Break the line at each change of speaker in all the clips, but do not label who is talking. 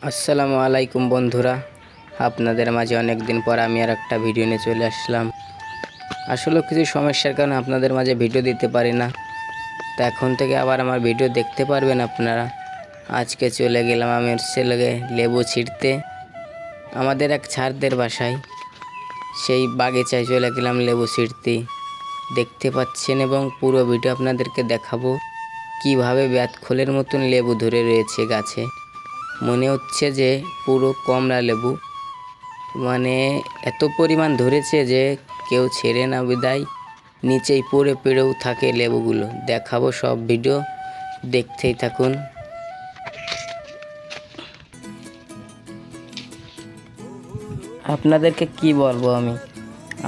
আসসালামু আলাইকুম বন্ধুরা, আপনাদের মাঝে অনেক দিন পর আমি আর একটা ভিডিও নিয়ে চলে আসলাম। আসলে কিছু সমস্যার কারণে আপনাদের মাঝে ভিডিও দিতে পারি না, তো এখন থেকে আবার আমার ভিডিও দেখতে পারবেন আপনারা। আজকে চলে গেলাম আমি ছেলেকে লেবু ছিঁড়তে আমাদের এক ছাড়দের বাসায়। সেই বাগিচায় চলে গেলাম লেবু ছিঁড়তে, দেখতে পাচ্ছেন, এবং পুরো ভিডিও আপনাদেরকে দেখাবো কিভাবে ব্যাতখোলের মতন লেবু ধরে রয়েছে গাছে। মনে হচ্ছে যে পুরো কমলা লেবু, মানে এত পরিমাণ ধরেছে যে কেউ ছেড়ে না, বিদায় নিচেই পড়ে পেড়েও থাকে লেবুগুলো। দেখাবো সব ভিডিও, দেখতেই থাকুন। আপনাদেরকে কি বলবো,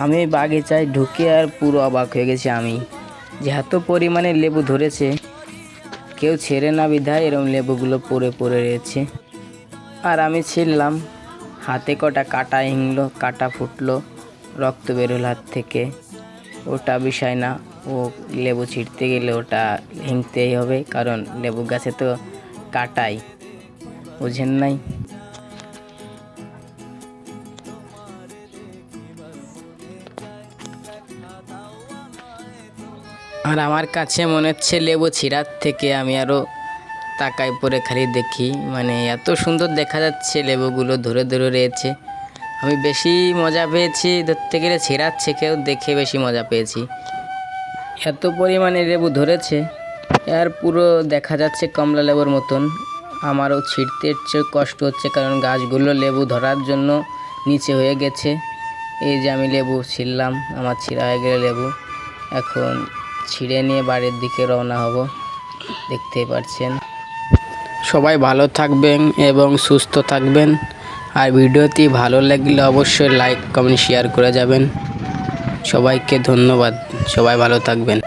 আমি বাগিচায় ঢুকে আর পুরো অবাক হয়ে গেছি আমি, যে এত পরিমাণে লেবু ধরেছে, কেউ ছেড়ে না বিধায় এরকম লেবুগুলো পড়ে পড়ে রয়েছে। আর আমি ছিললাম, হাতে কটা কাটা হিংলো, কাটা ফুটলো, রক্ত বেরোল হাত থেকে। ওটা বিষয় না, ও লেবু ছিঁড়তে গেলে ওটা হিংতেই হবে, কারণ লেবু গাছে তো কাটাই, বুঝেন নাই? আর আমার কাছে মনে হচ্ছে লেবু ছিঁড়ার থেকে আমি আরও তাকায় পরে খালি দেখি, মানে এত সুন্দর দেখা যাচ্ছে লেবুগুলো ধরে ধরে রয়েছে। আমি বেশি মজা পেয়েছি ধরতে গেলে ছিঁড়াচ্ছে কেউ, দেখে বেশি মজা পেয়েছি। এত পরিমাণে লেবু ধরেছে, আর পুরো দেখা যাচ্ছে কমলা লেবুর মতন। আমারও ছিঁড়তে কষ্ট হচ্ছে, কারণ গাছগুলো লেবু ধরার জন্য নিচে হয়ে গেছে। এই যে আমি লেবু ছিঁড়লাম, আমার ছিঁড়া হয়ে গেলে লেবু, এখন ছিঁড়ে নিয়ে বাড়ির দিকে রওনা হব, দেখতেই পাচ্ছেন। সবাই ভালো থাকবেন এবং সুস্থ থাকবেন। আর ভিডিওটি ভালো লাগলে অবশ্যই লাইক কমেন্ট শেয়ার করে যাবেন। সবাইকে ধন্যবাদ, সবাই ভালো থাকবেন।